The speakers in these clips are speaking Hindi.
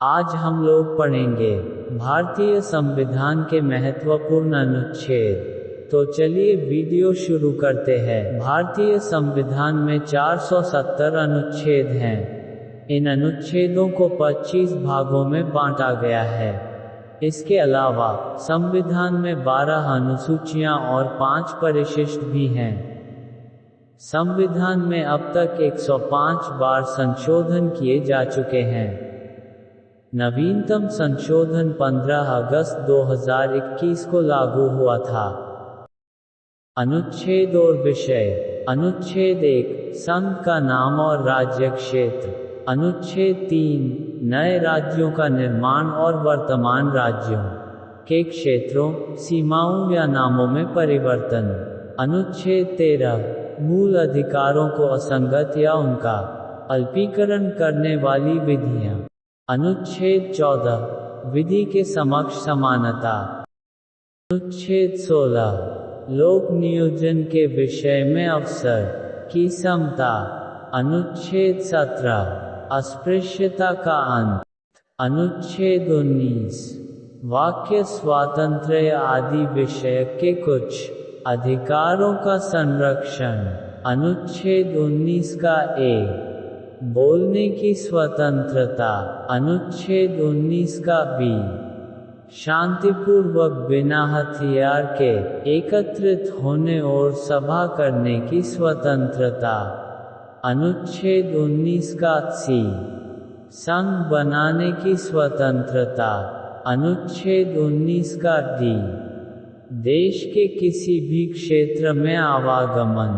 आज हम लोग पढ़ेंगे भारतीय संविधान के महत्वपूर्ण अनुच्छेद। तो चलिए वीडियो शुरू करते हैं। भारतीय संविधान में 470 अनुच्छेद हैं। इन अनुच्छेदों को 25 भागों में बांटा गया है। इसके अलावा संविधान में 12 अनुसूचियां और 5 परिशिष्ट भी हैं। संविधान में अब तक 105 बार संशोधन किए जा चुके हैं। नवीनतम संशोधन 15 अगस्त 2021 को लागू हुआ था। अनुच्छेद और विषय। अनुच्छेद 1 संघ का नाम और राज्य क्षेत्र। अनुच्छेद 3 नए राज्यों का निर्माण और वर्तमान राज्यों के क्षेत्रों, सीमाओं या नामों में परिवर्तन। अनुच्छेद 13 मूल अधिकारों को असंगत या उनका अल्पीकरण करने वाली विधियां। अनुच्छेद 14 विधि के समक्ष समानता। अनुच्छेद 16 लोक नियोजन के विषय में अवसर की समता। अनुच्छेद 17 अस्पृश्यता का अंत। अनुच्छेद 19 वाक्य स्वातंत्र्य आदि विषय के कुछ अधिकारों का संरक्षण। अनुच्छेद 19 का ए बोलने की स्वतंत्रता। अनुच्छेद 19 का बी शांतिपूर्वक बिना हथियार के एकत्रित होने और सभा करने की स्वतंत्रता। अनुच्छेद 19 का सी संघ बनाने की स्वतंत्रता। अनुच्छेद 19 का डी देश के किसी भी क्षेत्र में आवागमन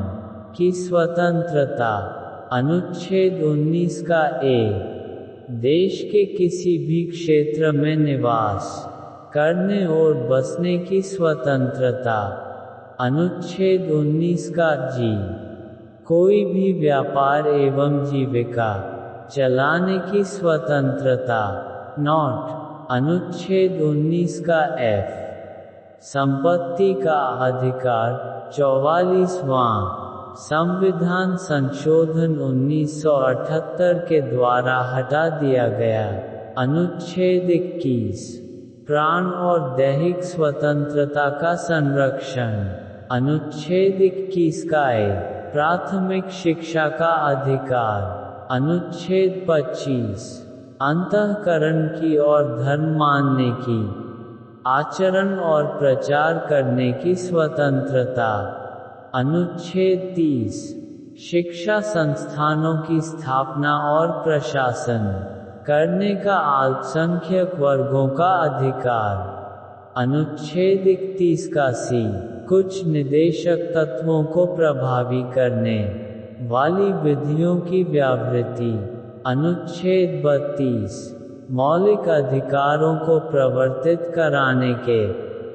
की स्वतंत्रता। अनुच्छेद 19 का ए देश के किसी भी क्षेत्र में निवास करने और बसने की स्वतंत्रता। अनुच्छेद 19 का जी कोई भी व्यापार एवं जीविका चलाने की स्वतंत्रता। नोट। अनुच्छेद 19 का एफ संपत्ति का अधिकार। 44वां संविधान संशोधन 1978 के द्वारा हटा दिया गया। अनुच्छेद 21 प्राण और दैहिक स्वतंत्रता का संरक्षण। अनुच्छेद 21 का ए प्राथमिक शिक्षा का अधिकार। अनुच्छेद 25 अंतःकरण की और धर्म मानने की, आचरण और प्रचार करने की स्वतंत्रता। अनुच्छेद 30 शिक्षा संस्थानों की स्थापना और प्रशासन करने का अल्पसंख्यक वर्गों का अधिकार। अनुच्छेद 31 का सी कुछ निदेशक तत्वों को प्रभावी करने वाली विधियों की व्यावृत्ति। अनुच्छेद 32 मौलिक अधिकारों को प्रवर्तित कराने के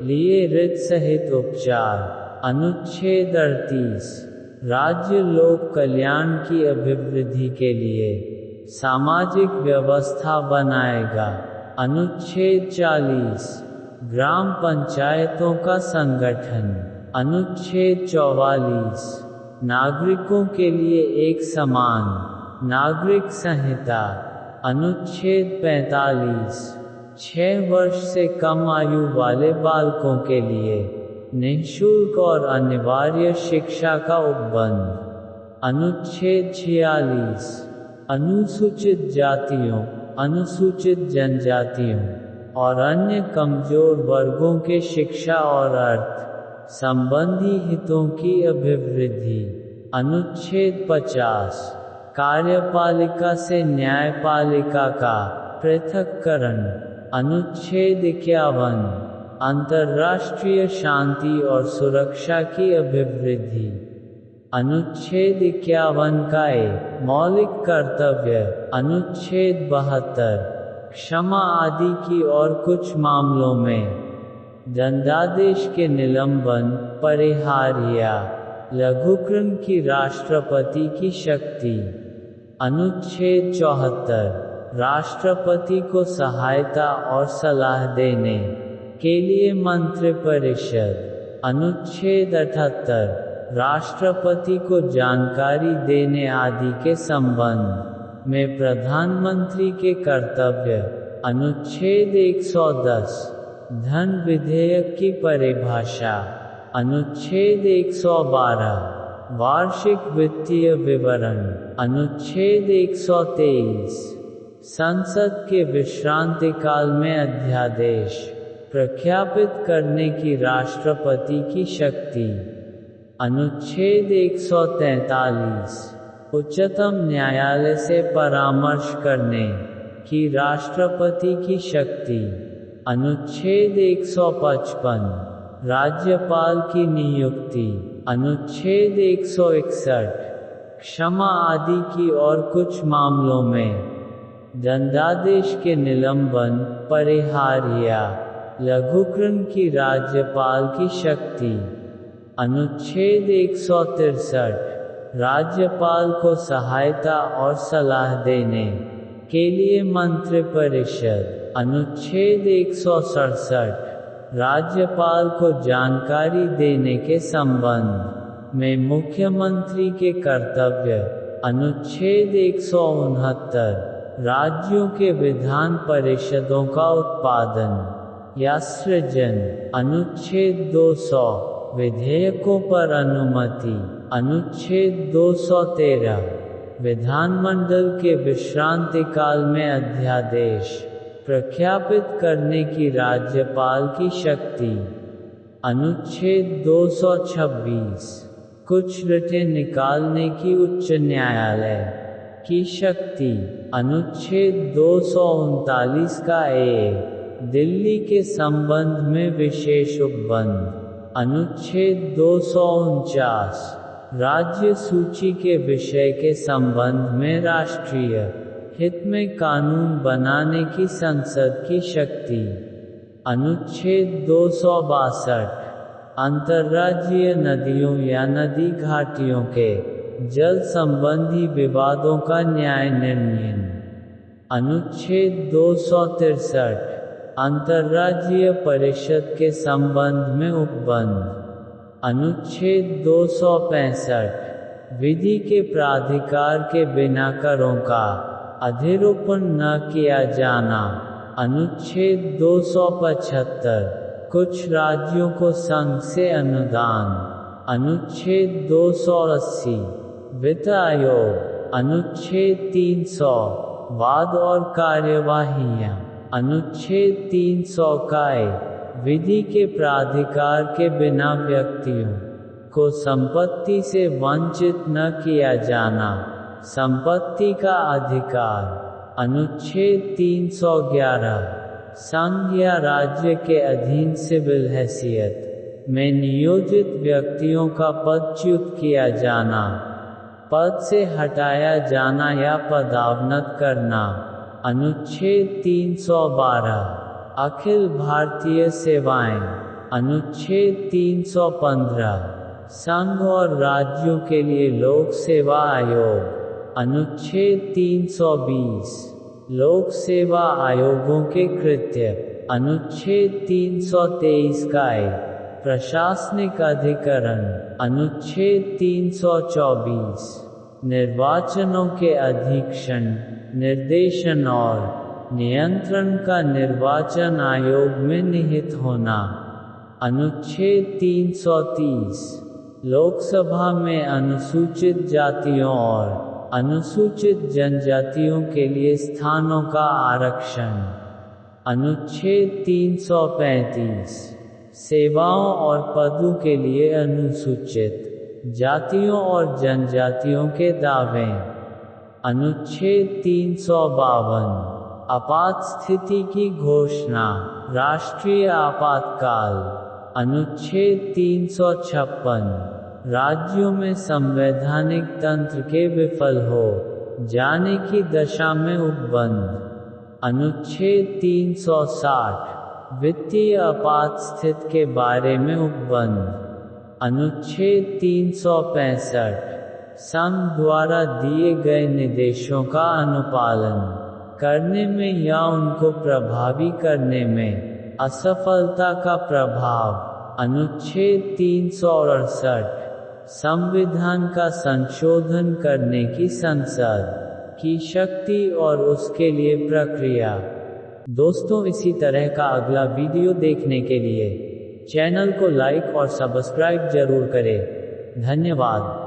लिए रिट सहित उपचार। अनुच्छेद 38 राज्य लोक कल्याण की अभिवृद्धि के लिए सामाजिक व्यवस्था बनाएगा। अनुच्छेद 40 ग्राम पंचायतों का संगठन। अनुच्छेद 44 नागरिकों के लिए एक समान नागरिक संहिता। अनुच्छेद 45 6 वर्ष से कम आयु वाले बालकों के लिए निःशुल्क और अनिवार्य शिक्षा का उपबंध। अनुच्छेद 46 अनुसूचित जातियों, अनुसूचित जनजातियों और अन्य कमजोर वर्गों के शिक्षा और अर्थ संबंधी हितों की अभिवृद्धि। अनुच्छेद 50 कार्यपालिका से न्यायपालिका का पृथक्करण। अनुच्छेद 51 अंतर्राष्ट्रीय शांति और सुरक्षा की अभिवृद्धि। अनुच्छेद 51 का ए मौलिक कर्तव्य। अनुच्छेद 72 क्षमा आदि की और कुछ मामलों में दंडादेश के निलंबन, परिहार या लघुकरण की राष्ट्रपति की शक्ति। अनुच्छेद 74 राष्ट्रपति को सहायता और सलाह देने के लिए मंत्रिपरिषद। अनुच्छेद 78 राष्ट्रपति को जानकारी देने आदि के संबंध में प्रधानमंत्री के कर्तव्य। अनुच्छेद 110 धन विधेयक की परिभाषा। अनुच्छेद 112 वार्षिक वित्तीय विवरण। अनुच्छेद 123 संसद के विश्रांतिकाल में अध्यादेश प्रख्यापित करने की राष्ट्रपति की शक्ति। अनुच्छेद 143 उच्चतम न्यायालय से परामर्श करने की राष्ट्रपति की शक्ति। अनुच्छेद 155 राज्यपाल की नियुक्ति। अनुच्छेद 161 क्षमा आदि की और कुछ मामलों में दंडादेश के निलंबन, परिहार या लघुकरण की राज्यपाल की शक्ति। अनुच्छेद 163 राज्यपाल को सहायता और सलाह देने के लिए मंत्रिपरिषद। अनुच्छेद 167 राज्यपाल को जानकारी देने के संबंध में मुख्यमंत्री के कर्तव्य। अनुच्छेद 169 राज्यों के विधान परिषदों का उत्पादन या सृजन। अनुच्छेद 200 विधेयकों पर अनुमति। अनुच्छेद 213 विधानमंडल के विश्रांतिकाल में अध्यादेश प्रख्यापित करने की राज्यपाल की शक्ति। अनुच्छेद 226 कुछ रिटें निकालने की उच्च न्यायालय की शक्ति। अनुच्छेद 239 का दिल्ली के संबंध में विशेष उपबंध। अनुच्छेद 249 राज्य सूची के विषय के संबंध में राष्ट्रीय हित में कानून बनाने की संसद की शक्ति। अनुच्छेद 262 अंतर्राज्यीय नदियों या नदी घाटियों के जल संबंधी विवादों का न्याय निर्णय। अनुच्छेद 263 अंतर्राज्यीय परिषद के संबंध में उपबंध। अनुच्छेद 265 विधि के प्राधिकार के बिना करों का अधिरोपण न किया जाना। अनुच्छेद 275 कुछ राज्यों को संघ से अनुदान। अनुच्छेद 280 वित्त आयोग। अनुच्छेद 300 वाद और कार्यवाहियां। अनुच्छेद 300 का विधि के प्राधिकार के बिना व्यक्तियों को संपत्ति से वंचित न किया जाना। संपत्ति का अधिकार। अनुच्छेद 311 संघ या राज्य के अधीन सिविल हैसियत में नियोजित व्यक्तियों का पदच्युत किया जाना, पद से हटाया जाना या पदावनत करना। अनुच्छेद 312 अखिल भारतीय सेवाएं। अनुच्छेद 315 संघ और राज्यों के लिए लोक सेवा आयोग। अनुच्छेद 320 लोक सेवा आयोगों के कृत्य। अनुच्छेद 323 का प्रशासनिक अधिकरण। अनुच्छेद 324 निर्वाचनों के अधीक्षण, निर्देशन और नियंत्रण का निर्वाचन आयोग में निहित होना। अनुच्छेद 330 लोकसभा में अनुसूचित जातियों और अनुसूचित जनजातियों के लिए स्थानों का आरक्षण। अनुच्छेद 335 सेवाओं और पदों के लिए अनुसूचित जातियों और जनजातियों के दावे। अनुच्छेद 352 आपात स्थिति की घोषणा, राष्ट्रीय आपातकाल। अनुच्छेद 356 राज्यों में संवैधानिक तंत्र के विफल हो जाने की दशा में उपबंध। अनुच्छेद 360 वित्तीय आपात स्थिति के बारे में उपबंध। अनुच्छेद 365 संघ द्वारा दिए गए निर्देशों का अनुपालन करने में या उनको प्रभावी करने में असफलता का प्रभाव। अनुच्छेद 368 संविधान का संशोधन करने की संसद की शक्ति और उसके लिए प्रक्रिया। दोस्तों, इसी तरह का अगला वीडियो देखने के लिए चैनल को लाइक और सब्सक्राइब जरूर करें। धन्यवाद।